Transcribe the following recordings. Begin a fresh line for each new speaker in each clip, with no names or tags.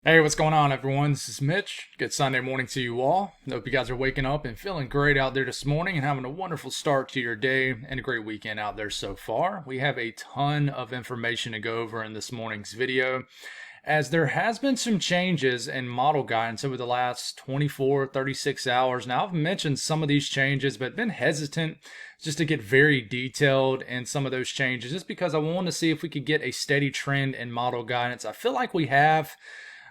Hey, what's going on, everyone? This is Mitch. Good Sunday morning to you all. Hope you guys are waking up and feeling great out there this morning and having a wonderful start to your day and a great weekend out there so far. We have a ton of information to go over in this morning's video, as there has been some changes in model guidance over the last 24, 36 hours. Now, I've mentioned some of these changes, but been hesitant just to get very detailed in some of those changes, just because I wanted to see if we could get a steady trend in model guidance. I feel like we have.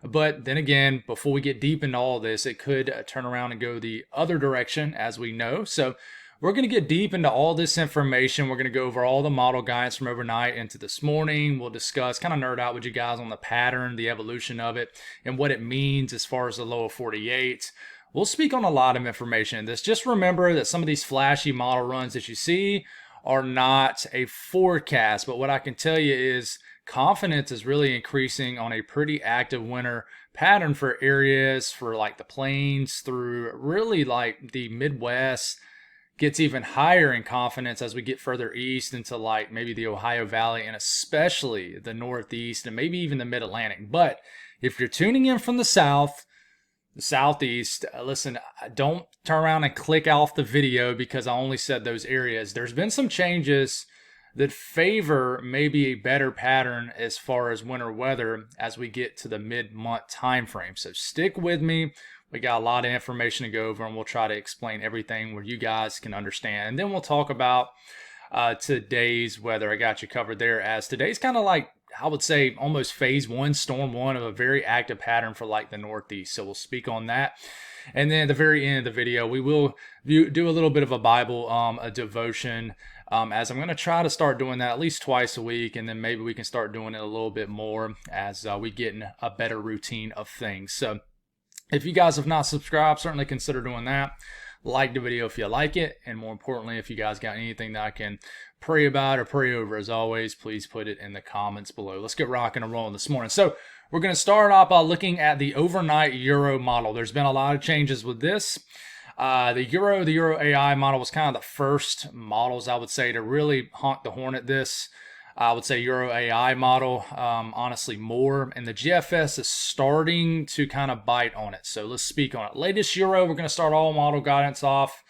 But then again, before we get deep into all this, it could turn around and go the other direction, as we know. So we're going to get deep into all this information. We're going to go over all the model guidance from overnight into this morning. We'll discuss, kind of nerd out with you guys on the pattern, the evolution of it, and what it means as far as the lower 48. We'll speak on a lot of information in this. Just remember that some of these flashy model runs that you see are not a forecast, but what I can tell you is confidence is really increasing on a pretty active winter pattern for areas for like the plains through really like the Midwest. Gets even higher in confidence as we get further east into like maybe the Ohio Valley and especially the Northeast and maybe even the Mid-Atlantic. But if you're tuning in from the South, the Southeast, listen, don't turn around and click off the video because I only said those areas. There's been some changes that favor maybe a better pattern as far as winter weather as we get to the mid-month time frame. So stick with me. We got a lot of information to go over, and we'll try to explain everything where you guys can understand. And then we'll talk about today's weather. I got you covered there, as today's kind of like, I would say, almost phase one, storm one of a very active pattern for like the Northeast. So we'll speak on that. And then at the very end of the video, we will do a little bit of a Bible, a devotion, as I'm going to try to start doing that at least twice a week. And then maybe we can start doing it a little bit more as we get in a better routine of things. So if you guys have not subscribed, certainly consider doing that. Like the video if you like it. And more importantly, if you guys got anything that I can pray about or pray over, as always, please put it in the comments below. Let's get rocking and rolling this morning. So we're going to start off by looking at the overnight Euro model. There's been a lot of changes with this. The Euro AI model was kind of the first models, I would say, to really honk the horn at this. I would say Euro AI model, honestly, more. And the GFS is starting to kind of bite on it. So let's speak on it. Latest Euro, we're going to start all model guidance off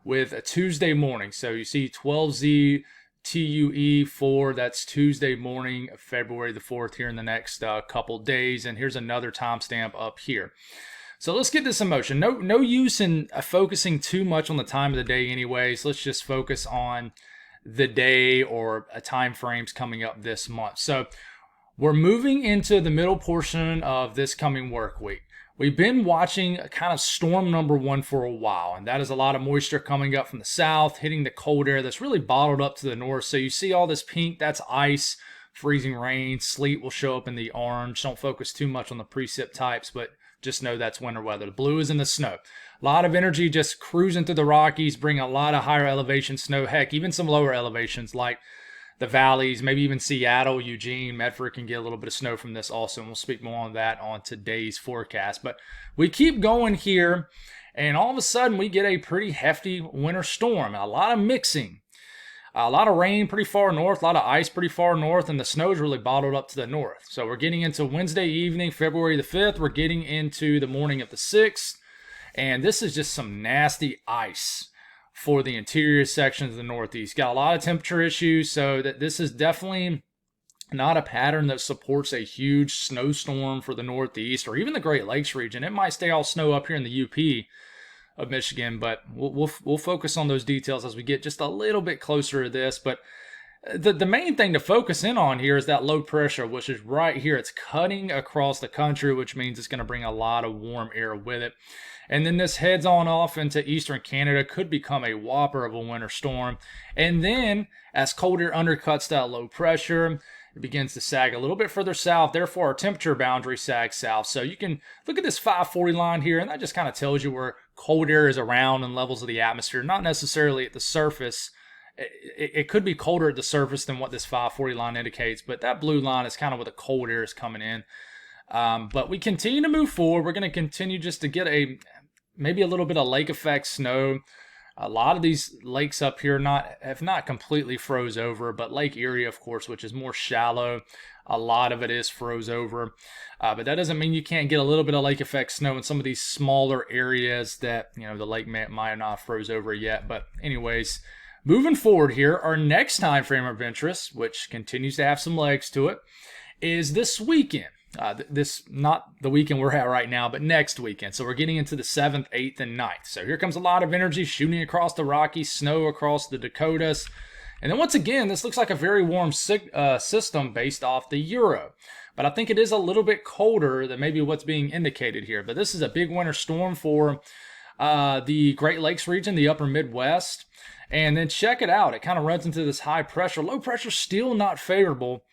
with a Tuesday morning. So you see 12Z TUE4, that's Tuesday morning, February the 4th, here in the next couple days. And here's another timestamp up here. So let's get this in motion. No use in focusing too much on the time of the day anyways. Let's just focus on the day or a time frames coming up this month. So we're moving into the middle portion of this coming work week. We've been watching kind of storm number one for a while, and that is a lot of moisture coming up from the south, hitting the cold air that's really bottled up to the north. So you see all this pink, that's ice, freezing rain, sleet will show up in the orange. Don't focus too much on the precip types, but just know that's winter weather. The blue is in the snow. A lot of energy just cruising through the Rockies, bringing a lot of higher elevation snow. Heck, even some lower elevations like the valleys, maybe even Seattle, Eugene, Medford can get a little bit of snow from this also. And we'll speak more on that on today's forecast. But we keep going here, and all of a sudden we get a pretty hefty winter storm. A lot of mixing. A lot of rain pretty far north, a lot of ice pretty far north, and the snow is really bottled up to the north. So we're getting into Wednesday evening, February the 5th. We're getting into the morning of the 6th. And this is just some nasty ice for the interior sections of the Northeast. Got a lot of temperature issues, so that this is definitely not a pattern that supports a huge snowstorm for the Northeast or even the Great Lakes region. It might stay all snow up here in the UP of Michigan, but we'll focus on those details as we get just a little bit closer to this. But the main thing to focus in on here is that low pressure, which is right here. It's cutting across the country, which means it's going to bring a lot of warm air with it. And then this heads on off into eastern Canada, could become a whopper of a winter storm. And then as cold air undercuts that low pressure, it begins to sag a little bit further south. Therefore, our temperature boundary sags south. So you can look at this 540 line here, and that just kind of tells you where cold air is around in levels of the atmosphere, not necessarily at the surface. It could be colder at the surface than what this 540 line indicates, but that blue line is kind of where the cold air is coming in. But we continue to move forward. We're going to continue just to get maybe a little bit of lake effect snow A lot of these lakes up here have not completely froze over, but Lake Erie, of course, which is more shallow, a lot of it is froze over. But that doesn't mean you can't get a little bit of lake effect snow in some of these smaller areas that, the lake might not froze over yet. But anyways, moving forward here, our next time frame of interest, which continues to have some legs to it, is this weekend. This, not the weekend we're at right now, but next weekend. So we're getting into the 7th, 8th, and 9th. So here comes a lot of energy shooting across the Rockies, snow across the Dakotas. And then once again, this looks like a very warm system based off the Euro. But I think it is a little bit colder than maybe what's being indicated here. But this is a big winter storm for the Great Lakes region, the upper Midwest. And then check it out. It kind of runs into this high pressure. Low pressure still not favorable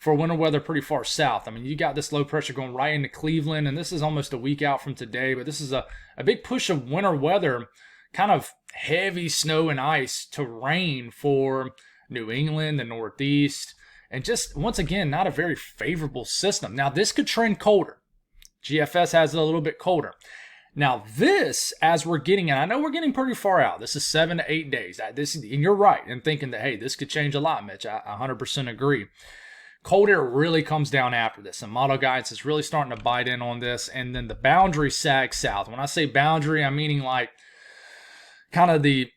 for winter weather pretty far south. I mean, you got this low pressure going right into Cleveland, and this is almost a week out from today. But this is a big push of winter weather, kind of heavy snow and ice to rain for New England, the Northeast, and just, once again, not a very favorable system. Now, this could trend colder. GFS has it a little bit colder. Now, this, as we're getting, and I know we're getting pretty far out. This is 7 to 8 days. And you're right in thinking that, hey, this could change a lot, Mitch. I 100% agree. Cold air really comes down after this, and model guidance is really starting to bite in on this. And then the boundary sags south. When I say boundary, I'm meaning like kind of the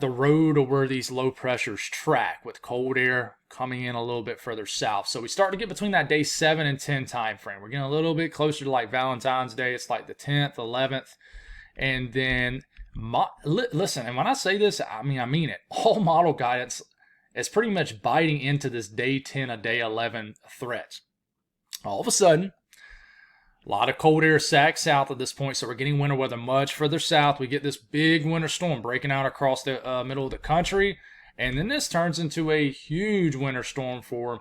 road or where these low pressures track, with cold air coming in a little bit further south. So we start to get between that day 7 and 10 time frame. We're getting a little bit closer to like Valentine's Day. It's like the 10th, 11th, and then listen. And when I say this, I mean it. All model guidance is pretty much biting into this day 10 or day 11 threat. All of a sudden, a lot of cold air sags south at this point, so we're getting winter weather much further south. We get this big winter storm breaking out across the middle of the country, and then this turns into a huge winter storm for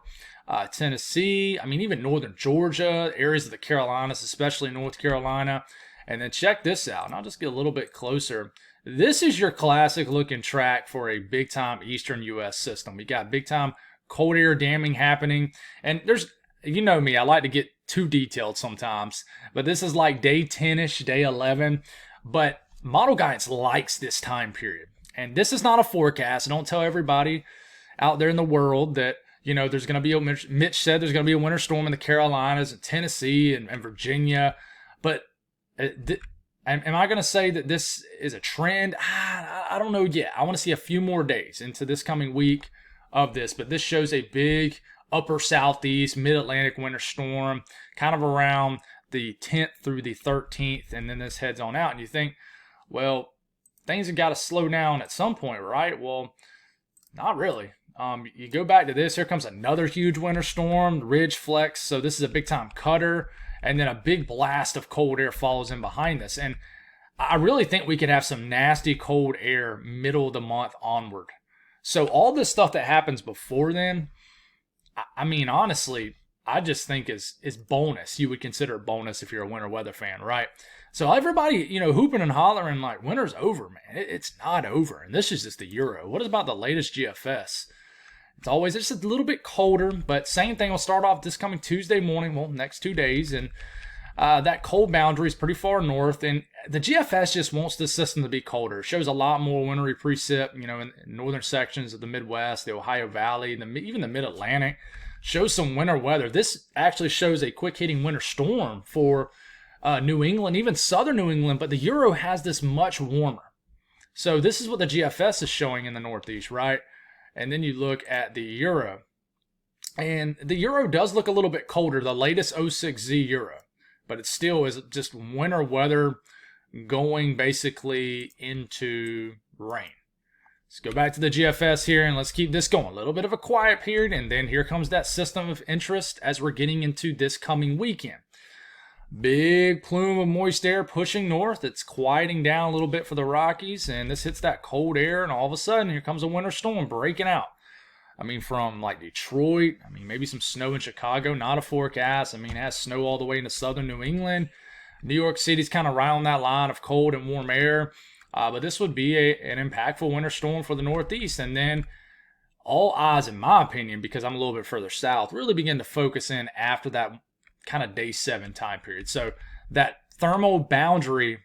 Tennessee. I mean, even northern Georgia, areas of the Carolinas, especially North Carolina. And then check this out, and I'll just get a little bit closer. This is your classic looking track for a big time eastern U.S. system. We got big time cold air damming happening. And there's, you know me, I like to get too detailed sometimes. But this is like day 10-ish, day 11. But model guidance likes this time period. And this is not a forecast. Don't tell everybody out there in the world that, there's going to be Mitch said there's going to be a winter storm in the Carolinas and Tennessee and Virginia. But am I going to say that this is a trend? I don't know yet. I want to see a few more days into this coming week of this. But this shows a big upper southeast, mid-Atlantic winter storm kind of around the 10th through the 13th. And then this heads on out. And you think, well, things have got to slow down at some point, right? Well, not really. You go back to this. Here comes another huge winter storm, ridge flex. So this is a big-time cutter. And then a big blast of cold air follows in behind this. And I really think we could have some nasty cold air middle of the month onward. So all this stuff that happens before then, I mean, honestly, I just think is bonus. You would consider it bonus if you're a winter weather fan, right? So everybody, hooping and hollering like winter's over, man. It's not over. And this is just the Euro. What is about the latest GFS? It's just a little bit colder, but same thing will start off this coming Tuesday morning, well, next 2 days, and that cold boundary is pretty far north, and the GFS just wants this system to be colder. It shows a lot more wintry precip, in northern sections of the Midwest, the Ohio Valley, even the Mid-Atlantic, shows some winter weather. This actually shows a quick-hitting winter storm for New England, even southern New England, but the Euro has this much warmer. So this is what the GFS is showing in the Northeast, right? And then you look at the Euro. And the Euro does look a little bit colder, the latest 06Z Euro. But it still is just winter weather going basically into rain. Let's go back to the GFS here and let's keep this going. A little bit of a quiet period, and then here comes that system of interest as we're getting into this coming weekend. Big plume of moist air pushing north. It's quieting down a little bit for the Rockies, and this hits that cold air, and all of a sudden, here comes a winter storm breaking out. I mean, from like Detroit, maybe some snow in Chicago, not a forecast. It has snow all the way into southern New England. New York City's kind of right on that line of cold and warm air. But this would be an impactful winter storm for the Northeast. And then all eyes, in my opinion, because I'm a little bit further south, really begin to focus in after that kind of day 7 time period. So that thermal boundary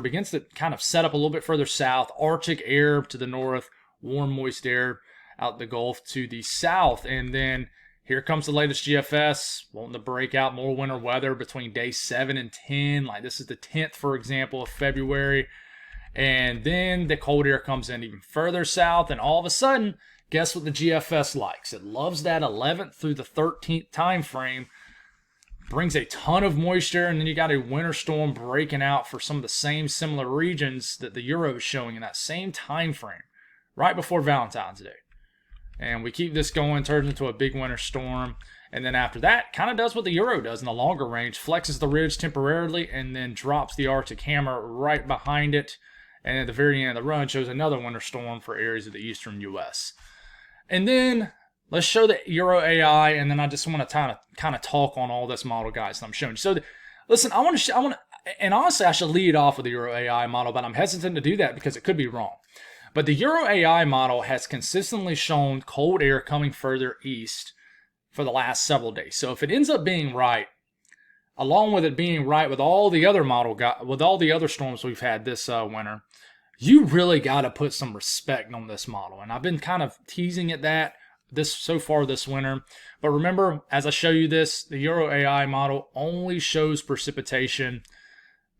begins to kind of set up a little bit further south. Arctic air to the north, warm, moist air out the Gulf to the south. And then here comes the latest GFS, wanting to break out more winter weather between day 7 and 10. Like this is the 10th, for example, of February. And then the cold air comes in even further south. And all of a sudden, guess what the GFS likes? It loves that 11th through the 13th time frame. Brings a ton of moisture, and then you got a winter storm breaking out for some of the same similar regions that the Euro is showing in that same time frame, right before Valentine's Day. And we keep this going, turns into a big winter storm, and then after that, kind of does what the Euro does in the longer range, flexes the ridge temporarily, and then drops the Arctic hammer right behind it, and at the very end of the run shows another winter storm for areas of the eastern U.S. And then let's show the Euro AI, and then I just want to kind of talk on all this model, guys, that I'm showing you. So, listen, I want to, and honestly, I should lead off with the Euro AI model, but I'm hesitant to do that because it could be wrong. But the Euro AI model has consistently shown cold air coming further east for the last several days. So if it ends up being right, along with it being right with all the other with all the other storms we've had this winter, you really got to put some respect on this model. And I've been kind of teasing at that so far this winter. But remember, as I show you this, the Euro AI model only shows precipitation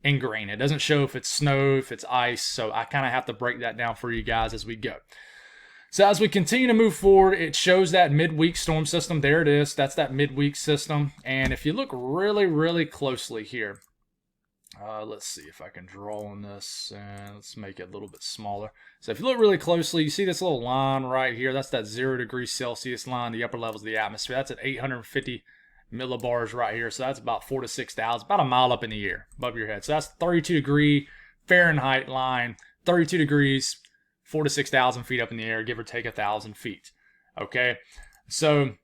in green. It doesn't show if it's snow, if it's ice. So I kind of have to break that down for you guys as we go. So as we continue to move forward, it shows that midweek storm system. There it is. That's that midweek system. And if you look really, really closely here, let's see if I can draw on this, and let's make it a little bit smaller. So if you look really closely, you see this little line right here. That's that 0 degrees Celsius line, the upper levels of the atmosphere. That's at 850 millibars right here. So that's about 4,000 to 6,000, about a mile up in the air above your head. So that's 32 degree Fahrenheit line, 32 degrees, 4,000 to 6,000 feet up in the air, give or take 1,000 feet. Okay, so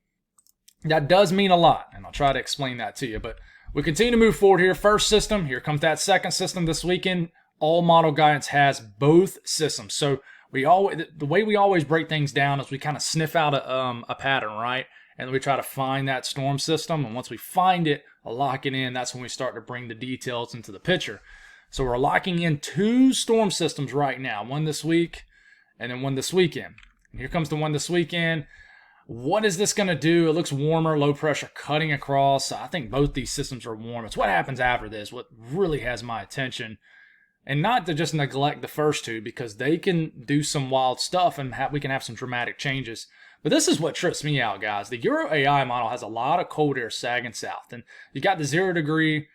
that does mean a lot, and I'll try to explain that to you. But we continue to move forward here. First system, here comes that second system this weekend. All model guidance has both systems. So the way we always break things down is we kind of sniff out a pattern, right? And we try to find that storm system. And once we find it, lock it in, that's when we start to bring the details into the picture. So we're locking in 2 storm systems right now, one this week and then one this weekend. And here comes the one this weekend. What is this going to do? It looks warmer, low pressure cutting across. I think both these systems are warm. It's what happens after this, what really has my attention. And not to just neglect the first two, because they can do some wild stuff and we can have some dramatic changes. But this is what trips me out, guys. The Euro AI model has a lot of cold air sagging south. And you got the 0 degree,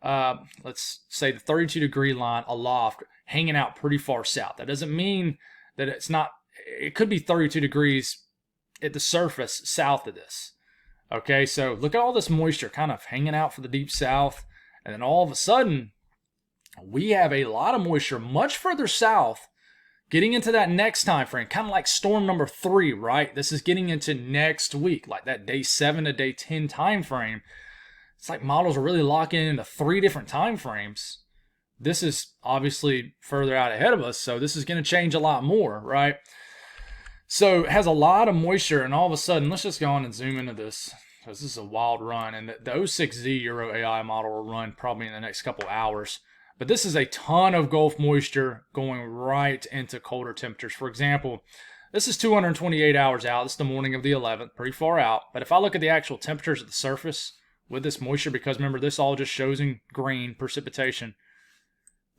let's say the 32 degree line aloft hanging out pretty far south. That doesn't mean that it's not, it could be 32 degrees at the surface south of this. Okay, so look at all this moisture kind of hanging out for the deep south. And then all of a sudden, we have a lot of moisture much further south getting into that next time frame, kind of like storm number 3, right? This is getting into next week, like that day 7 to day 10 time frame. It's like models are really locking into 3 different time frames. This is obviously further out ahead of us, so this is going to change a lot more, right? So it has a lot of moisture, and all of a sudden, let's just go on and zoom into this, because this is a wild run. And the 06Z Euro AI model will run probably in the next couple hours. But this is a ton of Gulf moisture going right into colder temperatures. For example, this is 228 hours out. This is the morning of the 11th, pretty far out. But if I look at the actual temperatures at the surface with this moisture, because remember, this all just shows in green precipitation,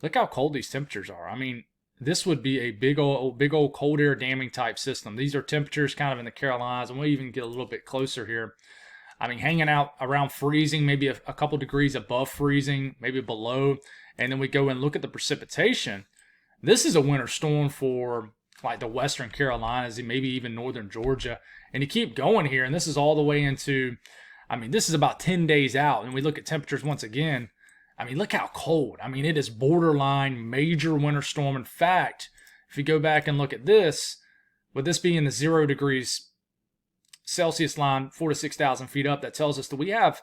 look how cold these temperatures are. I mean, this would be a big old cold air damming type system. These are temperatures kind of in the Carolinas, and we'll even get a little bit closer here. I mean, hanging out around freezing, maybe a couple degrees above freezing, maybe below. And then we go and look at the precipitation. This is a winter storm for like the western Carolinas and maybe even northern Georgia. And you keep going here, and this is all the way into, I mean, this is about 10 days out. And we look at temperatures once again. I mean, look how cold. I mean, it is borderline major winter storm. In fact, if you go back and look at this, with this being the 0 degrees Celsius line, 4,000 to 6,000 feet up, that tells us that we have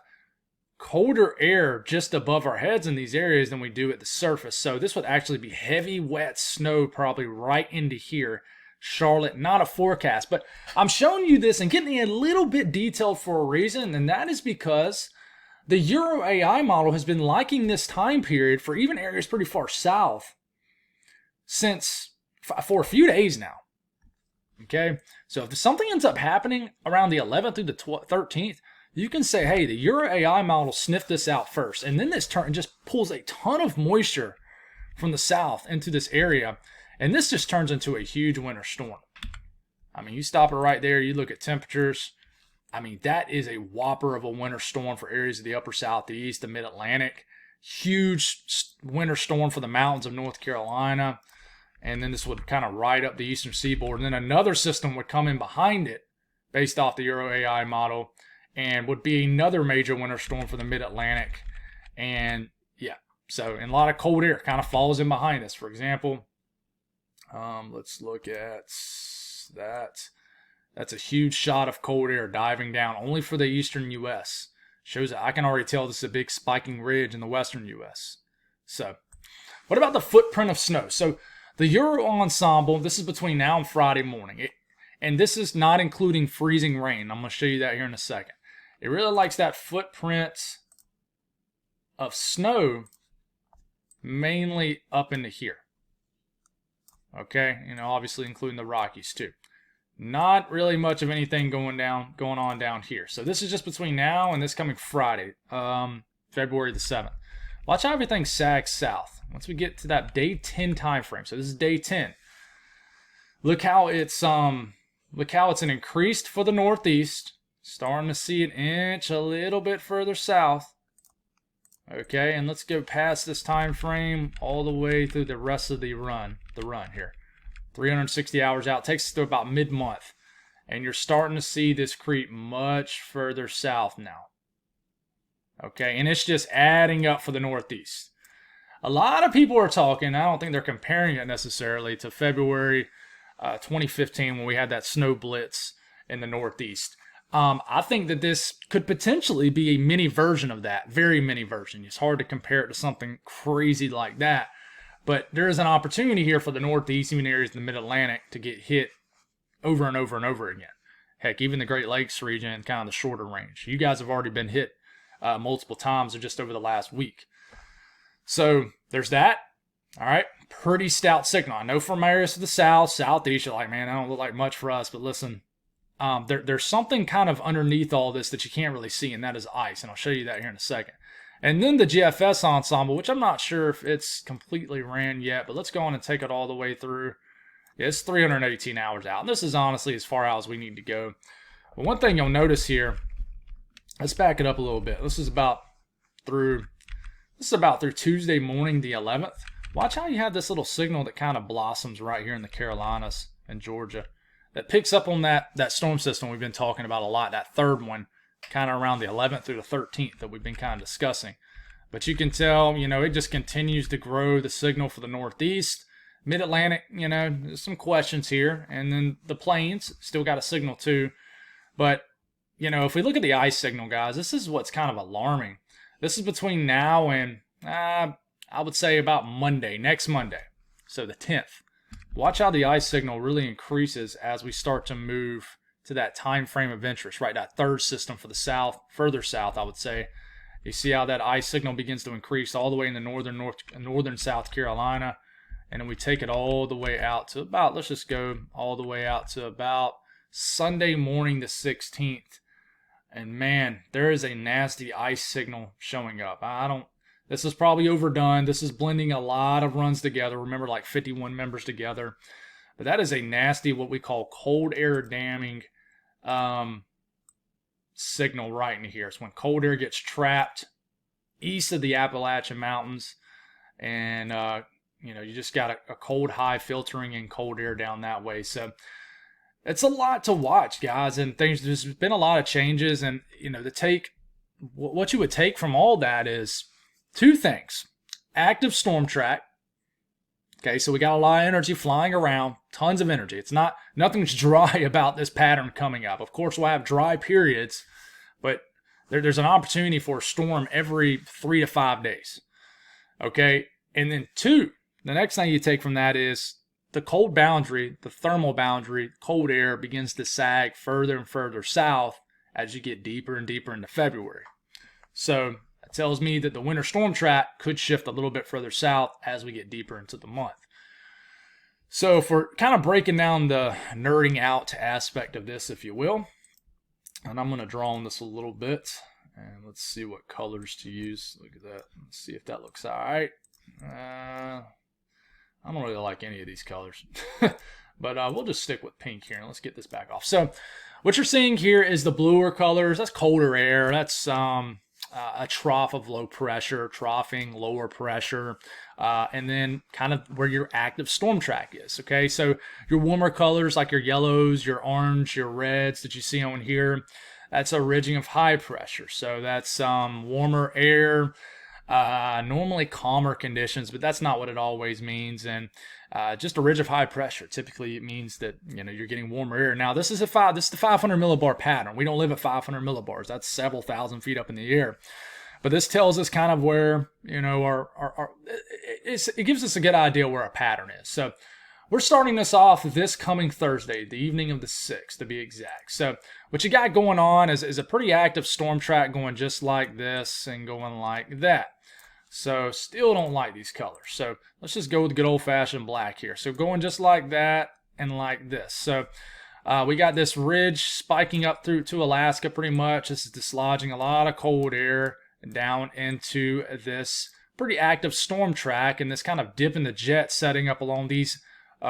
colder air just above our heads in these areas than we do at the surface. So this would actually be heavy, wet snow probably right into here. Charlotte, not a forecast. But I'm showing you this and getting a little bit detailed for a reason, and that is because The Euro AI model has been liking this time period for even areas pretty far south for a few days now. Okay, so if something ends up happening around the 11th through the 13th, you can say, hey, the Euro AI model sniffed this out first, and then this just pulls a ton of moisture from the south into this area, and this just turns into a huge winter storm. I mean, you stop it right there, you look at temperatures. I mean, that is a whopper of a winter storm for areas of the upper southeast, the mid-Atlantic. Huge winter storm for the mountains of North Carolina. And then this would kind of ride up the eastern seaboard. And then another system would come in behind it based off the Euro AI model and would be another major winter storm for the mid-Atlantic. And yeah, so and a lot of cold air kind of falls in behind this. For example, let's look at that. That's a huge shot of cold air diving down only for the eastern U.S. Shows that I can already tell this is a big spiking ridge in the western U.S. So what about the footprint of snow? So the Euro ensemble, this is between now and Friday morning. And this is not including freezing rain. I'm going to show you that here in a second. It really likes that footprint of snow mainly up into here. Okay, obviously including the Rockies too. Not really much of anything going on down here. So this is just between now and this coming Friday, February the 7th. Watch how everything sags south. Once we get to that day 10 time frame. So this is day 10. Look how it's an increased for the northeast. Starting to see it inch a little bit further south. Okay, and let's go past this time frame all the way through the rest of the run here. 360 hours out. Takes us to about mid-month. And you're starting to see this creep much further south now. Okay, and it's just adding up for the northeast. A lot of people are talking, I don't think they're comparing it necessarily to February 2015 when we had that snow blitz in the northeast. I think that this could potentially be a mini version of that, very mini version. It's hard to compare it to something crazy like that. But there is an opportunity here for the northeast, even areas in the mid-Atlantic, to get hit over and over and over again. Heck, even the Great Lakes region, kind of the shorter range. You guys have already been hit multiple times or just over the last week. So there's that. All right, pretty stout signal. I know from areas to the south, southeast, you're like, man, that don't look like much for us. But listen, there's something kind of underneath all this that you can't really see, and that is ice. And I'll show you that here in a second. And then the GFS ensemble, which I'm not sure if it's completely ran yet, but let's go on and take it all the way through. Yeah, it's 318 hours out. And this is honestly as far out as we need to go. But one thing you'll notice here, let's back it up a little bit. This is about through Tuesday morning, the 11th. Watch how you have this little signal that kind of blossoms right here in the Carolinas and Georgia that picks up on that storm system we've been talking about a lot, that third one, kind of around the 11th through the 13th that we've been kind of discussing. But you can tell, it just continues to grow the signal for the northeast. Mid-Atlantic, there's some questions here. And then the plains still got a signal too. But, if we look at the ice signal, guys, this is what's kind of alarming. This is between now and, I would say about Monday, next Monday. So the 10th. Watch how the ice signal really increases as we start to move to that time frame of interest, right? That third system for the south, further south, I would say. You see how that ice signal begins to increase all the way in the northern South Carolina. And then we take it all the way out to about, let's just go all the way out to about Sunday morning the 16th. And man, there is a nasty ice signal showing up. This is probably overdone. This is blending a lot of runs together. Remember, like 51 members together. But that is a nasty, what we call cold air damming signal right in here. It's when cold air gets trapped east of the Appalachian Mountains. And, you just got a cold high filtering in cold air down that way. So it's a lot to watch, guys. And there's been a lot of changes. And, what you would take from all that is two things. Active storm track. Okay, so we got a lot of energy flying around, tons of energy. Nothing's dry about this pattern coming up. Of course, we'll have dry periods, but there's an opportunity for a storm every 3 to 5 days. Okay, and then two, the next thing you take from that is the cold boundary, the thermal boundary, cold air begins to sag further and further south as you get deeper and deeper into February. So that tells me that the winter storm track could shift a little bit further south as we get deeper into the month. So if we're kind of breaking down the nerding out aspect of this, if you will, and I'm going to draw on this a little bit, and let's see what colors to use. Look at that. Let's see if that looks all right. I don't really like any of these colors, but we'll just stick with pink here, and let's get this back off. So what you're seeing here is the bluer colors. That's colder air. That's a trough of low pressure, troughing, lower pressure, and then kind of where your active storm track is, okay? So your warmer colors like your yellows, your orange, your reds that you see on here, that's a ridging of high pressure. So that's warmer air, normally calmer conditions, but that's not what it always means. And just a ridge of high pressure. Typically, it means that you're getting warmer air. Now, this is the 500 millibar pattern. We don't live at 500 millibars. That's several thousand feet up in the air. But this tells us kind of where it gives us a good idea where our pattern is. So we're starting this off this coming Thursday, the evening of the 6th to be exact. So what you got going on is a pretty active storm track going just like this and going like that. So still don't like these colors. So let's just go with the good old-fashioned black here. So going just like that and like this. So we got this ridge spiking up through to Alaska pretty much. This is dislodging a lot of cold air down into this pretty active storm track, and this kind of dip in the jet setting up along these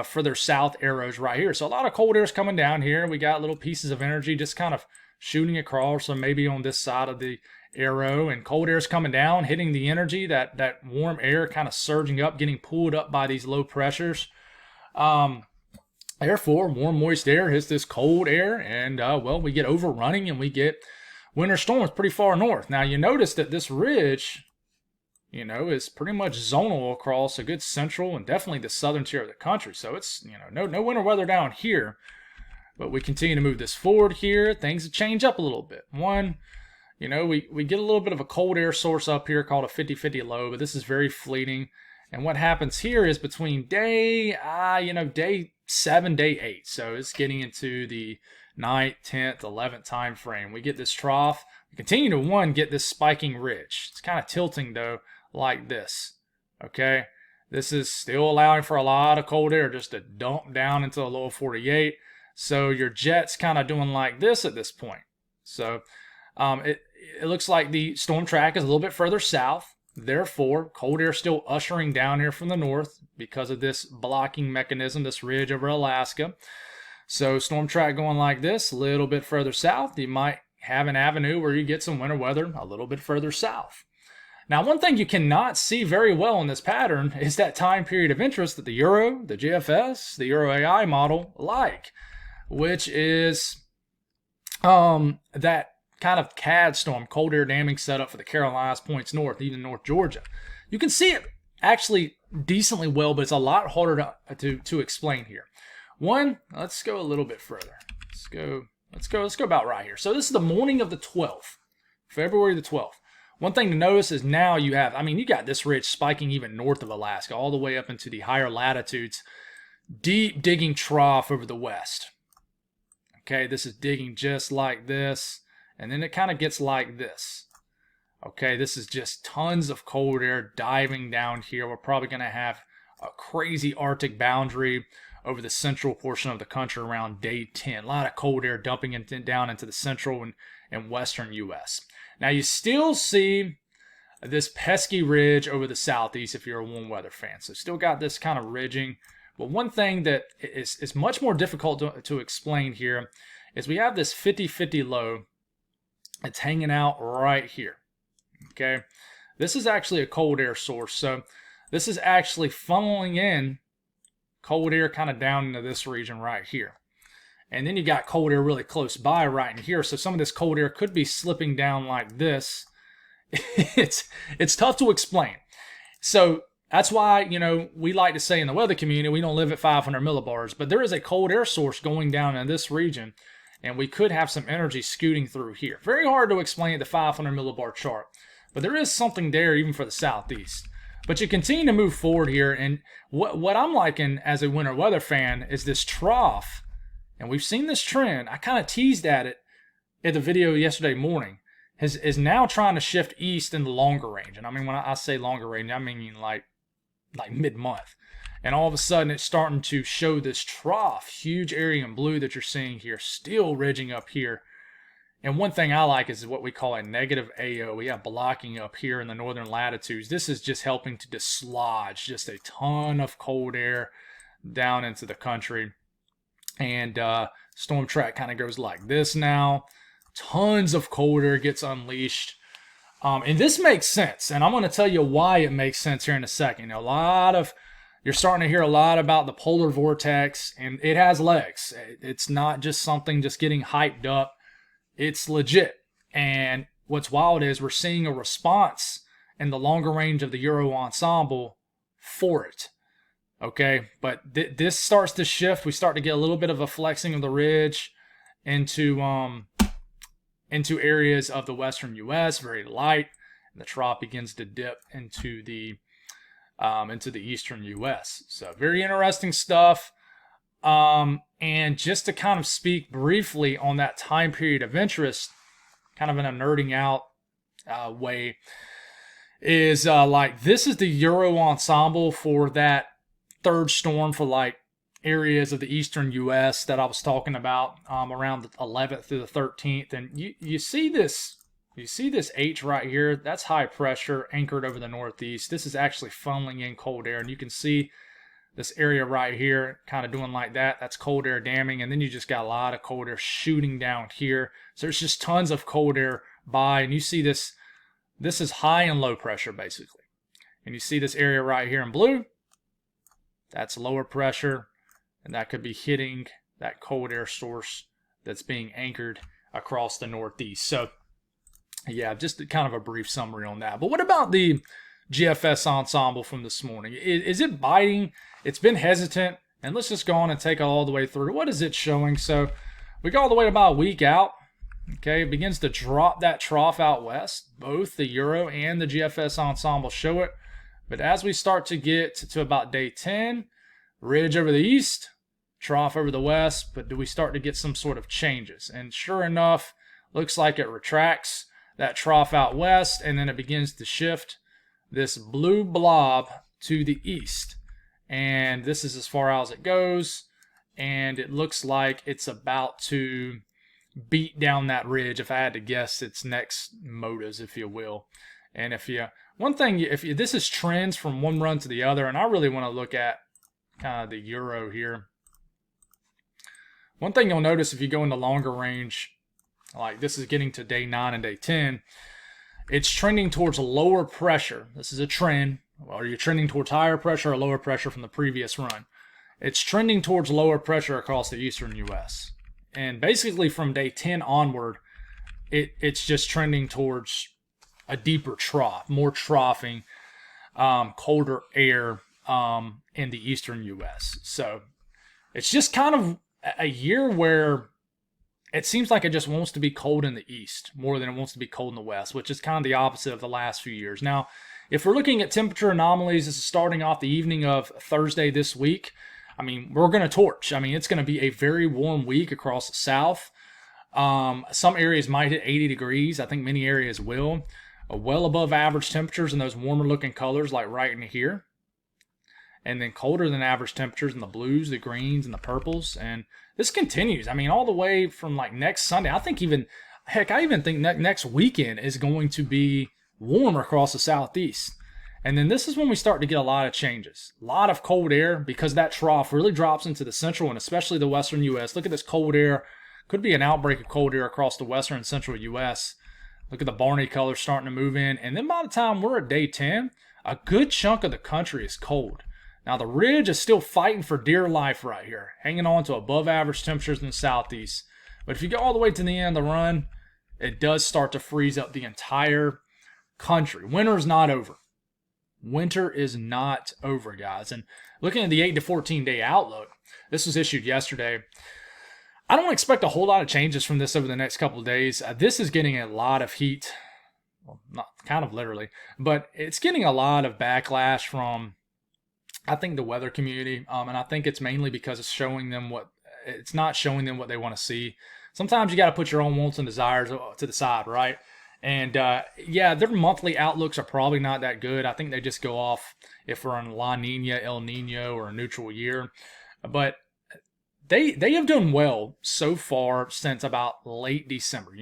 further south arrows right here. So a lot of cold air is coming down here. We got little pieces of energy just kind of shooting across, so maybe on this side of the arrow, and cold air is coming down, hitting the energy, that warm air kind of surging up, getting pulled up by these low pressures. Therefore, warm, moist air hits this cold air, and well, we get overrunning and we get winter storms pretty far north. Now, you notice that this ridge, is pretty much zonal across a good central and definitely the southern tier of the country. So it's, no winter weather down here. But we continue to move this forward here. Things change up a little bit. One, we get a little bit of a cold air source up here called a 50-50 low, but this is very fleeting. And what happens here is between day 7, day 8. So it's getting into the 9th, 10th, 11th time frame. We get this trough. We continue to, get this spiking ridge. It's kind of tilting, though, like this. Okay? This is still allowing for a lot of cold air just to dump down into the lower 48. So your jet's kind of doing like this at this point. So it looks like the storm track is a little bit further south. Therefore, cold air still ushering down here from the north because of this blocking mechanism, this ridge over Alaska. So storm track going like this, a little bit further south. You might have an avenue where you get some winter weather a little bit further south. Now, one thing you cannot see very well in this pattern is that time period of interest that the Euro, the GFS, the Euro AI model like, which is that kind of CAD storm, cold air damming setup for the Carolinas, points north, even North Georgia. You can see it actually decently well, but it's a lot harder to explain here. One, let's go a little bit further. Let's go about right here. So this is the morning of the 12th, February the 12th. One thing to notice is now you got this ridge spiking even north of Alaska, all the way up into the higher latitudes, deep digging trough over the west. Okay, this is digging just like this, and then it kind of gets like this. Okay, this is just tons of cold air diving down here. We're probably going to have a crazy Arctic boundary over the central portion of the country around day 10. A lot of cold air dumping down into the central and western U.S. Now, you still see this pesky ridge over the southeast if you're a warm weather fan. So still got this kind of ridging. But one thing that is much more difficult to explain here is we have this 50-50 low. It's hanging out right here. Okay, this is actually a cold air source. So this is actually funneling in cold air kind of down into this region right here. And then you got cold air really close by right in here. So some of this cold air could be slipping down like this. It's tough to explain. So that's why, we like to say in the weather community, we don't live at 500 millibars, but there is a cold air source going down in this region, and we could have some energy scooting through here. Very hard to explain the 500 millibar chart, but there is something there even for the southeast. But you continue to move forward here, and what I'm liking as a winter weather fan is this trough, and we've seen this trend. I kind of teased at it in the video yesterday morning. is now trying to shift east in the longer range. And I mean, when I say longer range, I mean like mid-month. And all of a sudden, it's starting to show this trough, huge area in blue that you're seeing here, still ridging up here. And one thing I like is what we call a negative AO. We have blocking up here in the northern latitudes. This is just helping to dislodge just a ton of cold air down into the country. And storm track kind of goes like this now. Tons of cold air gets unleashed. And this makes sense. And I'm going to tell you why it makes sense here in a second. You're starting to hear a lot about the polar vortex, and it has legs. It's not just something just getting hyped up. It's legit. And what's wild is we're seeing a response in the longer range of the Euro ensemble for it. Okay, but this starts to shift. We start to get a little bit of a flexing of the ridge into areas of the western U.S., very light. And the trough begins to dip into the eastern U.S. So very interesting stuff. And just to kind of speak briefly on that time period of interest, kind of in a nerding out way, is like this is the Euro ensemble for that third storm for like areas of the eastern U.S. that I was talking about around the 11th through the 13th. And you see this. You see this H right here? That's high pressure anchored over the northeast. This is actually funneling in cold air. And you can see this area right here kind of doing like that. That's cold air damming. And then you just got a lot of cold air shooting down here. So there's just tons of cold air by. And you see this. This is high and low pressure basically. And you see this area right here in blue. That's lower pressure. And that could be hitting that cold air source that's being anchored across the northeast. So yeah, just kind of a brief summary on that. But what about the GFS ensemble from this morning? Is it biting? It's been hesitant. And let's just go on and take it all the way through. What is it showing? So we go all the way about a week out. Okay, it begins to drop that trough out west. Both the Euro and the GFS ensemble show it. But as we start to get to about day 10, ridge over the east, trough over the west. But do we start to get some sort of changes? And sure enough, looks like it retracts that trough out west, and then it begins to shift this blue blob to the east. And this is as far out as it goes, and it looks like it's about to beat down that ridge, if I had to guess its next motives, if you will. And if this is trends from one run to the other, and I really want to look at kind of the Euro here. One thing you'll notice if you go into longer range, like this is getting to day 9 and day 10, it's trending towards lower pressure. This is a trend. Are you trending towards higher pressure or lower pressure from the previous run? It's trending towards lower pressure across the eastern U.S. And basically from day 10 onward, it's just trending towards a deeper trough, more troughing, colder air in the eastern U.S. So it's just kind of a year where it seems like it just wants to be cold in the east more than it wants to be cold in the west, which is kind of the opposite of the last few years. Now, if we're looking at temperature anomalies, this is starting off the evening of Thursday this week. I mean, we're going to torch. I mean, it's going to be a very warm week across the south. Some areas might hit 80 degrees. I think many areas will. Well above average temperatures in those warmer looking colors like right in here. And then colder than average temperatures in the blues, the greens, and the purples. And this continues. I mean, all the way from like next Sunday. I even think next weekend is going to be warm across the southeast. And then this is when we start to get a lot of changes. A lot of cold air because that trough really drops into the central and especially the western U.S. Look at this cold air. Could be an outbreak of cold air across the western and central U.S. Look at the Barney color starting to move in. And then by the time we're at day 10, a good chunk of the country is cold. Now, the ridge is still fighting for dear life right here, hanging on to above average temperatures in the southeast. But if you go all the way to the end of the run, it does start to freeze up the entire country. Winter is not over. Winter is not over, guys. And looking at the 8 to 14 day outlook, this was issued yesterday. I don't expect a whole lot of changes from this over the next couple of days. This is getting a lot of heat. Well, not kind of literally, but it's getting a lot of backlash from, I think, the weather community. And I think it's mainly because it's not showing them what they want to see. Sometimes you got to put your own wants and desires to the side, right? And yeah, their monthly outlooks are probably not that good. I think they just go off if we're in La Nina, El Nino, or a neutral year. But they have done well so far since about late December.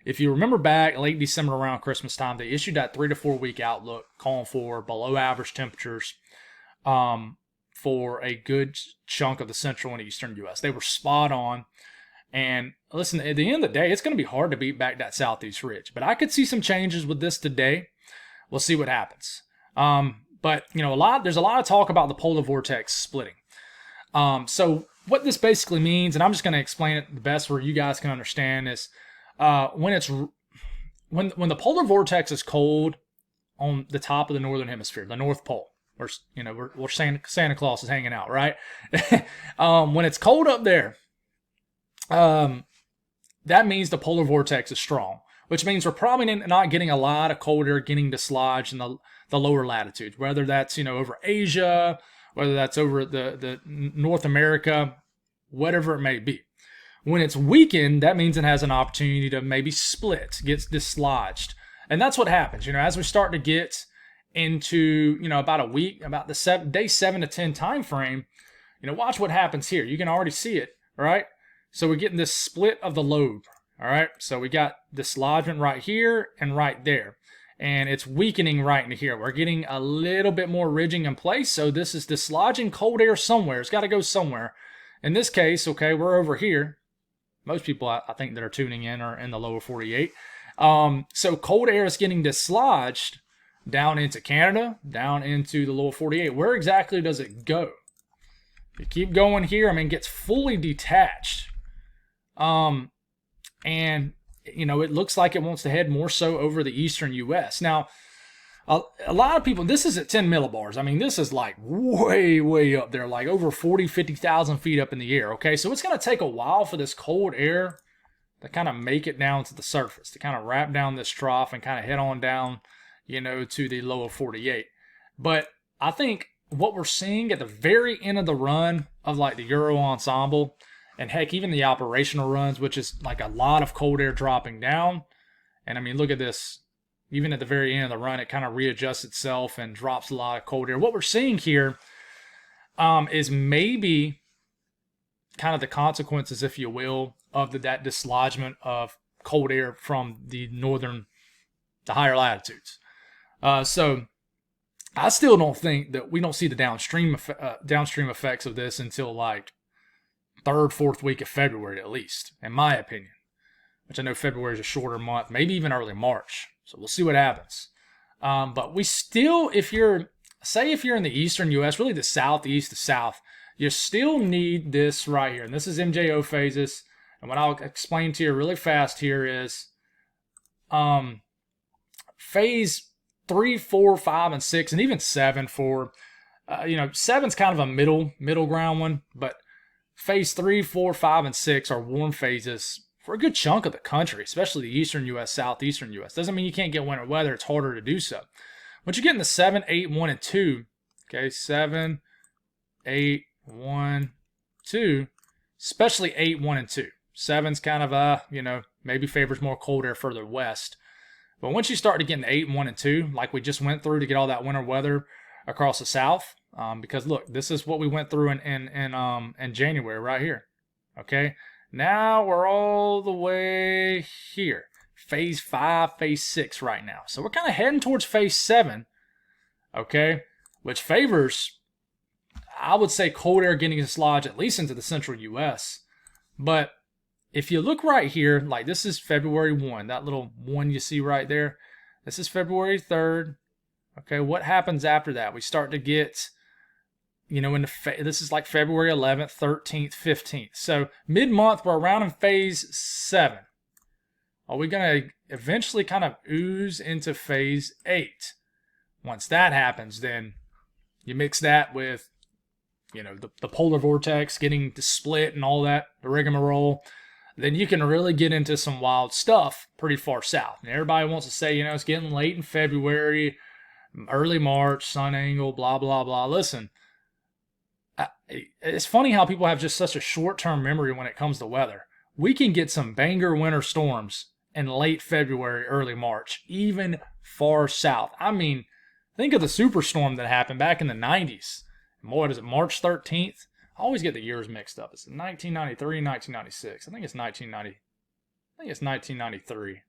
If you remember back late December around Christmas time, they issued that 3 to 4 week outlook calling for below average temperatures for a good chunk of the central and eastern U.S. They were spot on. And listen, at the end of the day, it's going to be hard to beat back that southeast ridge. But I could see some changes with this today. We'll see what happens. But there's a lot of talk about the polar vortex splitting. So what this basically means, and I'm just going to explain it the best where you guys can understand, is when the polar vortex is cold on the top of the northern hemisphere, the North Pole, or we're saying Santa Claus is hanging out, right? When it's cold up there, that means the polar vortex is strong, which means we're probably not getting a lot of cold air getting dislodged in the lower latitudes, whether that's over Asia, whether that's over the North America, whatever it may be. When it's weakened, that means it has an opportunity to maybe split, gets dislodged. And that's what happens, as we start to get into, about a week, about the day 7 to 10 time frame, watch what happens here. You can already see it, right? So we're getting this split of the lobe, all right? So we got dislodgement right here and right there. And it's weakening right into here. We're getting a little bit more ridging in place. So this is dislodging cold air somewhere. It's got to go somewhere. In this case, okay, we're over here. Most people, I think, that are tuning in are in the lower 48. So cold air is getting dislodged down into Canada, down into the lower 48. Where exactly does it go? You keep going here, it gets fully detached. And it looks like it wants to head more so over the eastern U.S. Now, a lot of people, this is at 10 millibars. This is like way, way up there, like over 40, 50,000 feet up in the air, okay? So it's going to take a while for this cold air to kind of make it down to the surface, to kind of wrap down this trough and kind of head on down, to the lower 48. But I think what we're seeing at the very end of the run of like the Euro ensemble, and heck, even the operational runs, which is like a lot of cold air dropping down. And look at this. Even at the very end of the run, it kind of readjusts itself and drops a lot of cold air. What we're seeing here is maybe kind of the consequences, if you will, of that dislodgement of cold air from the higher latitudes. So I still don't think that we don't see the downstream effects of this until like 3rd, 4th week of February at least, in my opinion. Which I know February is a shorter month, maybe even early March. So we'll see what happens. But we still, if you're in the eastern U.S., really the southeast, the south, you still need this right here. And this is MJO phases. And what I'll explain to you really fast here is phase 3, 4, 5, and 6, and even 7 for, 7's kind of a middle ground one, but phase 3, 4, 5, and 6 are warm phases for a good chunk of the country, especially the eastern U.S., southeastern U.S. Doesn't mean you can't get winter weather. It's harder to do so. Once you get into 7, 8, 1, and 2, okay, 7, 8, 1, 2, especially 8, 1, and 2. 7's kind of, maybe favors more cold air further west. But once you start to get into 8, 1, and 2, like we just went through to get all that winter weather across the south, because look, this is what we went through in January right here, okay? Now we're all the way here. Phase 5, phase 6 right now. So we're kind of heading towards phase 7, okay? Which favors, I would say, cold air getting dislodged at least into the central U.S. But if you look right here, like this is February 1, that little 1 you see right there. This is February 3rd. Okay, what happens after that? We start to get... this is like February 11th, 13th, 15th. So mid-month, we're around in phase 7. Are we going to eventually kind of ooze into phase 8? Once that happens, then you mix that with, the polar vortex getting to split and all that, the rigmarole, then you can really get into some wild stuff pretty far south. And everybody wants to say, it's getting late in February, early March, sun angle, blah, blah, blah. Listen. It's funny how people have just such a short-term memory when it comes to weather. We can get some banger winter storms in late February, early March, even far south. I mean, think of the superstorm that happened back in the 90s. What is it, March 13th? I always get the years mixed up. Is it 1993, 1996? I think it's 1990. I think it's 1993.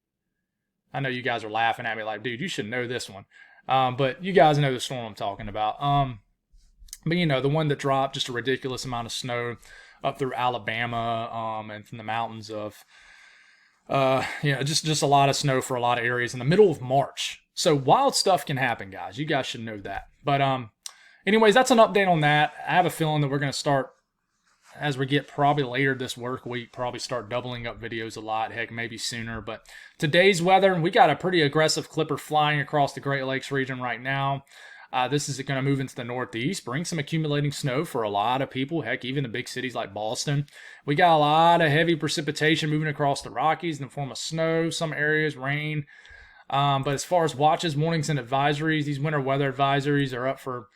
I know you guys are laughing at me like, dude, you should know this one. But you guys know the storm I'm talking about. But you know, the one that dropped just a ridiculous amount of snow up through Alabama, and from the mountains of, just a lot of snow for a lot of areas in the middle of March. So wild stuff can happen, guys. You guys should know that. But anyways, that's an update on that. I have a feeling that we're going to start, as we get probably later this work week, probably start doubling up videos a lot. Heck, maybe sooner. But today's weather, we got a pretty aggressive clipper flying across the Great Lakes region right now. This is going to move into the northeast, bring some accumulating snow for a lot of people. Heck, even the big cities like Boston. We got a lot of heavy precipitation moving across the Rockies in the form of snow, some areas, rain. But as far as watches, warnings, and advisories, these winter weather advisories are up for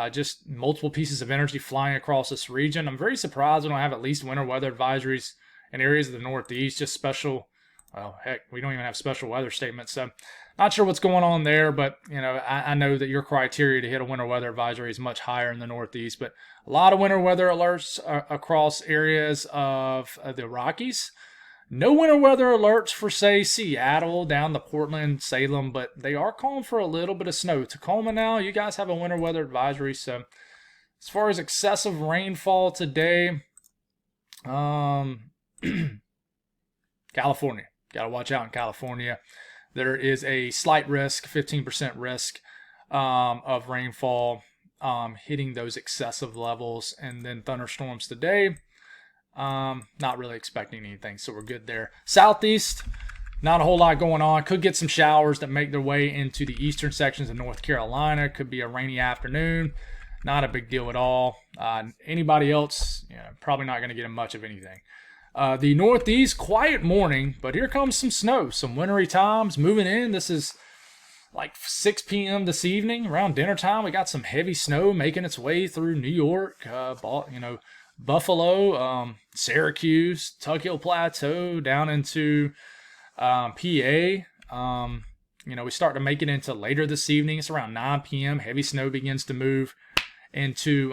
just multiple pieces of energy flying across this region. I'm very surprised we don't have at least winter weather advisories in areas of the northeast, just special. Well, heck, we don't even have special weather statements. So not sure what's going on there, but you know, I know that your criteria to hit a winter weather advisory is much higher in the northeast, but a lot of winter weather alerts across areas of the Rockies. No winter weather alerts for, say, Seattle, down to Portland, Salem, but they are calling for a little bit of snow. Tacoma now, you guys have a winter weather advisory. So as far as excessive rainfall today, California. Got to watch out in California. There is a slight risk, 15% risk of rainfall hitting those excessive levels. And then thunderstorms today. Not really expecting anything, so we're good there. Southeast, not a whole lot going on. Could get some showers that make their way into the eastern sections of North Carolina. Could be a rainy afternoon. Not a big deal at all. Anybody else, probably not going to get much of anything. The northeast, quiet morning, but here comes some snow. Some wintry times moving in. This is like 6 p.m. this evening. Around dinner time, we got some heavy snow making its way through New York, Buffalo, Syracuse, Tug Hill Plateau, down into PA. We start to make it into later this evening. It's around 9 p.m. Heavy snow begins to move into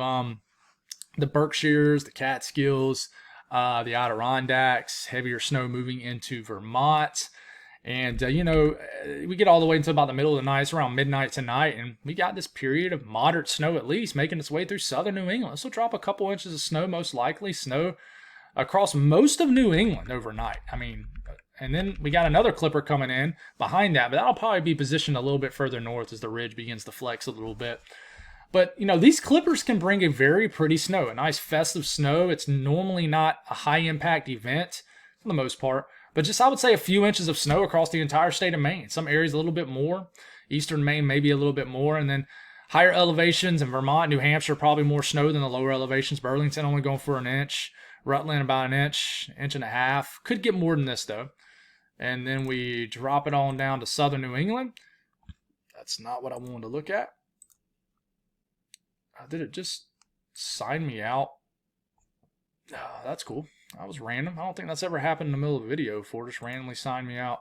the Berkshires, the Catskills, the Adirondacks. Heavier snow moving into Vermont. And, we get all the way until about the middle of the night. It's around midnight tonight. And we got this period of moderate snow at least making its way through southern New England. This will drop a couple inches of snow, most likely. Snow across most of New England overnight. And then we got another clipper coming in behind that. But that'll probably be positioned a little bit further north as the ridge begins to flex a little bit. But, these clippers can bring a very pretty snow, a nice festive snow. It's normally not a high-impact event for the most part. But just, I would say, a few inches of snow across the entire state of Maine. Some areas a little bit more. Eastern Maine maybe a little bit more. And then higher elevations in Vermont, New Hampshire, probably more snow than the lower elevations. Burlington only going for an inch. Rutland about an inch, inch and a half. Could get more than this, though. And then we drop it on down to southern New England. That's not what I wanted to look at. Did it just sign me out? Oh, that's cool. That was random. I don't think that's ever happened in the middle of a video before. Just randomly sign me out.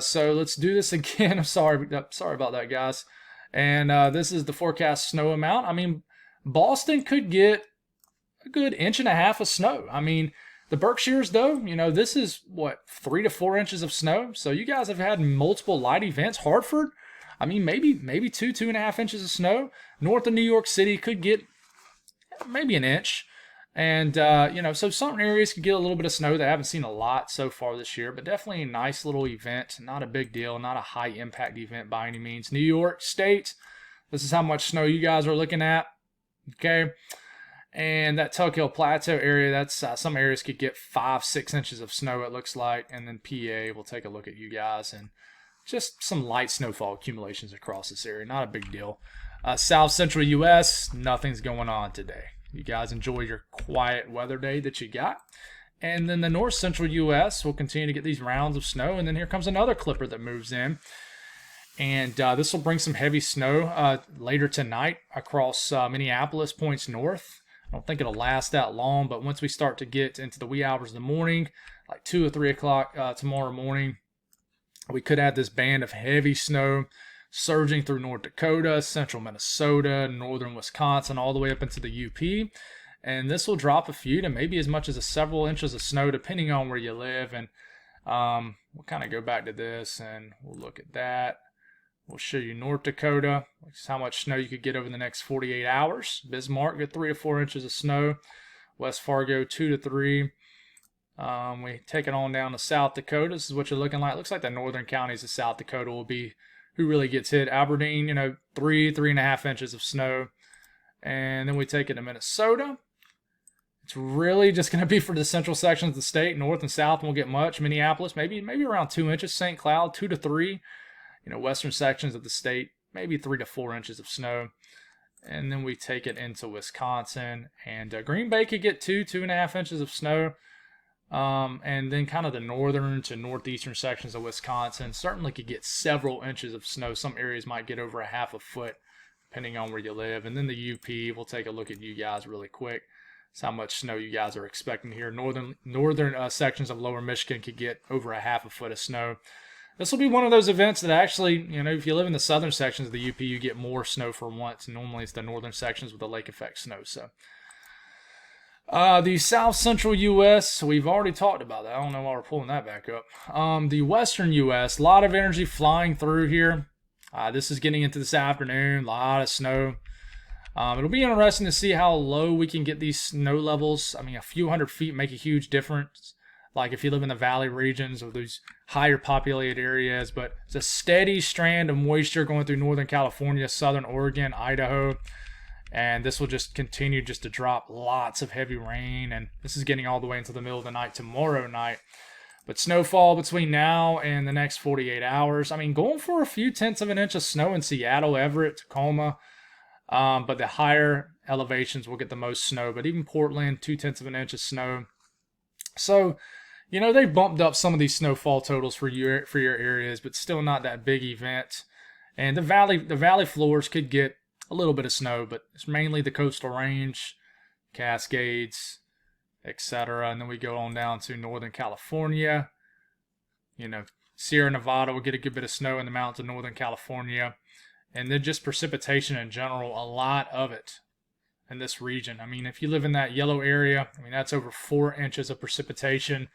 So let's do this again. I'm sorry about that, guys. And this is the forecast snow amount. Boston could get a good 1.5 inches of snow. The Berkshires, though, this is 3 to 4 inches of snow. So you guys have had multiple light events. Hartford, maybe 2.5 inches of snow. North of New York City could get maybe an inch. And, so some areas could get a little bit of snow. They haven't seen a lot so far this year, but definitely a nice little event. Not a big deal, not a high impact event by any means. New York State, this is how much snow you guys are looking at. Okay. And that Tug Hill Plateau area, that's some areas could get 5-6 inches of snow, it looks like. And then PA, we'll take a look at you guys. And just some light snowfall accumulations across this area. Not a big deal. South Central U.S., nothing's going on today. You guys enjoy your quiet weather day that you got. And then the North Central U.S. will continue to get these rounds of snow. And then here comes another clipper that moves in. And this will bring some heavy snow later tonight across Minneapolis, points north. I don't think it'll last that long, but once we start to get into the wee hours of the morning, like 2 or 3 o'clock tomorrow morning, We could have this band of heavy snow surging through North Dakota, central Minnesota, northern Wisconsin, all the way up into the UP. And this will drop a few to maybe as much as several inches of snow, depending on where you live. And we'll kind of go back to this and we'll look at that. We'll show you North Dakota, which is how much snow you could get over the next 48 hours. Bismarck, get 3 to 4 inches of snow. West Fargo, 2 to 3. We take it on down to South Dakota. This is what you're looking like. It looks like the northern counties of South Dakota will be who really gets hit. Aberdeen, 3.5 inches of snow. And then we take it to Minnesota. It's really just going to be for the central sections of the state. North and south won't get much. Minneapolis, maybe around 2 inches. St. Cloud, 2 to 3. Western sections of the state, maybe 3 to 4 inches of snow. And then we take it into Wisconsin. And Green Bay could get 2.5 inches of snow. And then kind of the northern to northeastern sections of Wisconsin certainly could get several inches of snow. Some areas might get over a half a foot, depending on where you live. And then the UP, we'll take a look at you guys really quick. That's how much snow you guys are expecting here. Northern sections of lower Michigan could get over a half a foot of snow. This will be one of those events that actually, if you live in the southern sections of the UP, you get more snow for once. Normally it's the northern sections with the lake effect snow. So the south central U.S., we've already talked about that. I don't know why we're pulling that back up. The western U.S., a lot of energy flying through here. This is getting into this afternoon, a lot of snow. It'll be interesting to see how low we can get these snow levels. I mean, a few hundred feet make a huge difference. Like if you live in the valley regions or those higher populated areas, but it's a steady strand of moisture going through Northern California, Southern Oregon, Idaho, and this will just continue just to drop lots of heavy rain, and this is getting all the way into the middle of the night tomorrow night. But snowfall between now and the next 48 hours, I mean, going for a few tenths of an inch of snow in Seattle, Everett, Tacoma, but the higher elevations will get the most snow, but even Portland, 0.2 of an inch of snow. So, they bumped up some of these snowfall totals for your areas, but still not that big event. And the valley floors could get a little bit of snow, but it's mainly the coastal range, Cascades, etc. And then we go on down to Northern California. Sierra Nevada will get a good bit of snow in the mountains of Northern California. And then just precipitation in general, a lot of it in this region. I mean, if you live in that yellow area, that's over 4 inches of precipitation.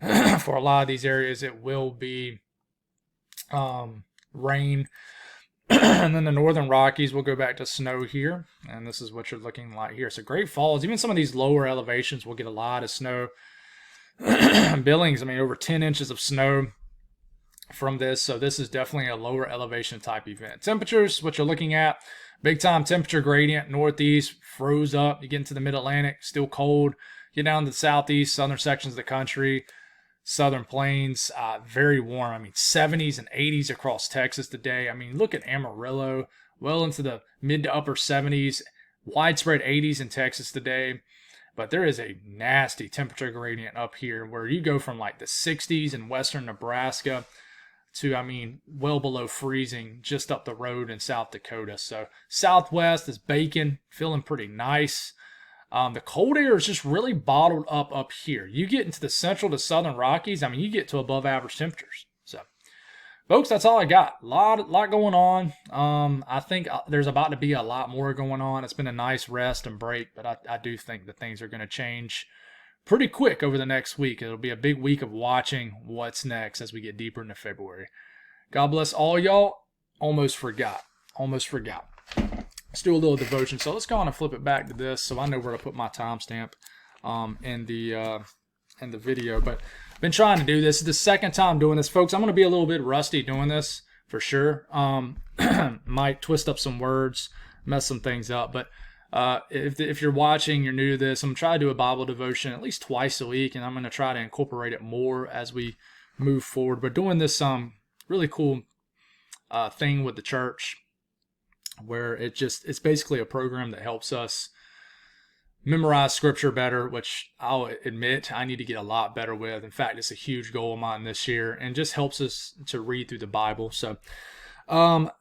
For a lot of these areas, it will be rain. And then the Northern Rockies will go back to snow here. And this is what you're looking like here. So Great Falls, even some of these lower elevations will get a lot of snow. Billings, over 10 inches of snow from this. So this is definitely a lower elevation type event. Temperatures, what you're looking at, big time temperature gradient. Northeast froze up. You get into the mid-Atlantic, still cold. Get down to the southeast, southern sections of the country. Southern Plains, very warm. 70s and 80s across Texas today. Look at Amarillo, well into the mid to upper 70s. Widespread 80s in Texas today. But there is a nasty temperature gradient up here where you go from like the 60s in western Nebraska to, well below freezing just up the road in South Dakota. So Southwest is baking, feeling pretty nice. The cold air is just really bottled up here. You get into the central to southern Rockies, you get to above average temperatures. So, folks, that's all I got. A lot going on. I think there's about to be a lot more going on. It's been a nice rest and break, but I do think that things are going to change pretty quick over the next week. It'll be a big week of watching what's next as we get deeper into February. God bless all y'all. Almost forgot. Let's do a little devotion. So let's go on and flip it back to this so I know where to put my timestamp in the video. But I've been trying to do this. It's the second time doing this, folks. I'm going to be a little bit rusty doing this for sure. Might twist up some words, mess some things up. But if you're watching, you're new to this, I'm going to try to do a Bible devotion at least twice a week, and I'm going to try to incorporate it more as we move forward. But doing this really cool thing with the church, where it's basically a program that helps us memorize scripture better, which I'll admit I need to get a lot better with. In fact, it's a huge goal of mine this year, and just helps us to read through the Bible. So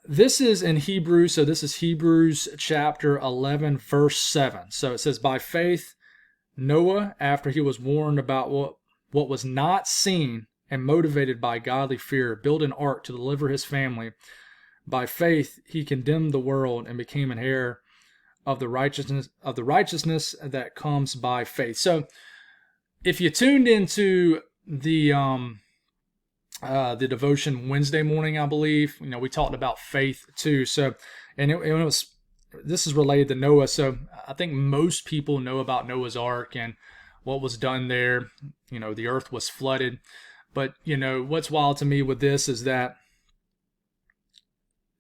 this is in Hebrews. So this is Hebrews chapter 11, verse 7. So it says, by faith, Noah, after he was warned about what was not seen, and motivated by godly fear, built an ark to deliver his family. By faith, he condemned the world and became an heir of the righteousness that comes by faith. So, if you tuned into the devotion Wednesday morning, I believe, we talked about faith too. So, and it was, this is related to Noah. So I think most people know about Noah's Ark and what was done there. The earth was flooded. But, what's wild to me with this is that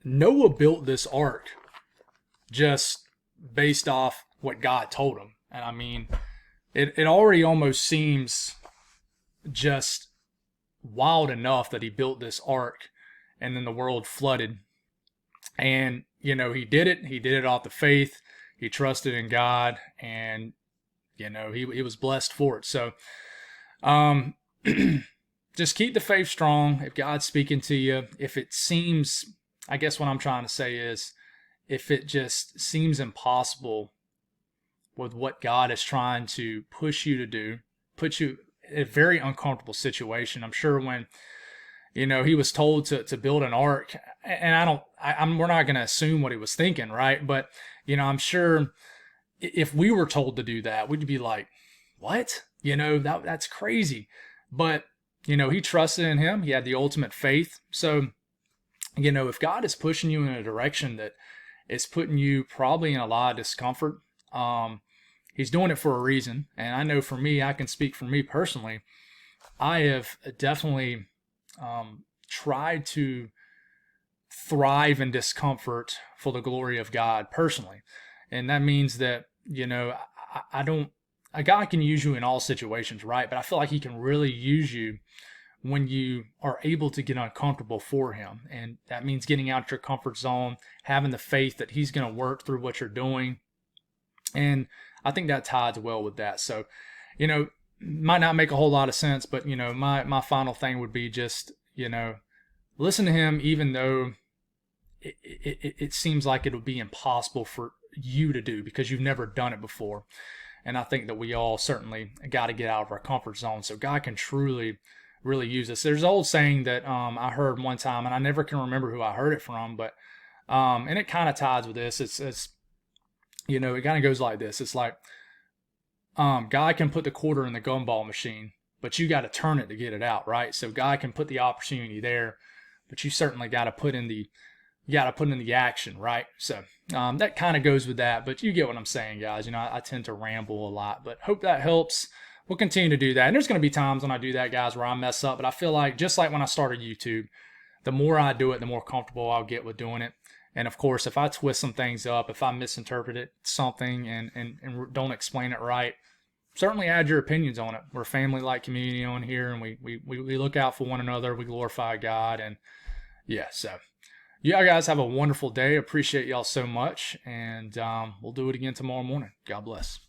Noah built this ark just based off what God told him. And I mean, it already almost seems just wild enough that he built this ark and then the world flooded. And, he did it. He did it off the faith. He trusted in God, and, he was blessed for it. So, just keep the faith strong. If God's speaking to you, if it seems, I guess what I'm trying to say is, if it just seems impossible with what God is trying to push you to do, put you in a very uncomfortable situation. I'm sure when, he was told to build an ark, and we're not going to assume what he was thinking, right? But, I'm sure if we were told to do that, we'd be like, what? That's crazy. But, he trusted in him. He had the ultimate faith. So, if God is pushing you in a direction that is putting you probably in a lot of discomfort, he's doing it for a reason. And I know for me, I can speak for me personally, I have definitely tried to thrive in discomfort for the glory of God personally. And that means that, I don't, a God can use you in all situations, right? But I feel like he can really use you when you are able to get uncomfortable for him. And that means getting out your comfort zone, having the faith that he's going to work through what you're doing. And I think that ties well with that. So, might not make a whole lot of sense, but, my final thing would be just, listen to him, even though it seems like it'll be impossible for you to do because you've never done it before. And I think that we all certainly got to get out of our comfort zone so God can truly, really use this. There's an old saying that I heard one time, and I never can remember who I heard it from, but and it kind of ties with this. It's it kind of goes like this. It's like God can put the quarter in the gumball machine, but you got to turn it to get it out, right? So God can put the opportunity there, but you certainly got to put in the action, right? So that kind of goes with that, but you get what I'm saying, guys. I tend to ramble a lot, but hope that helps. We'll continue to do that. And there's going to be times when I do that, guys, where I mess up, but I feel like, just like when I started YouTube, the more I do it, the more comfortable I'll get with doing it. And of course, if I twist some things up, if I misinterpret something and don't explain it right, certainly add your opinions on it. We're a family-like community on here, and we look out for one another. We glorify God. And yeah, so yeah, guys, have a wonderful day. Appreciate y'all so much. And we'll do it again tomorrow morning. God bless.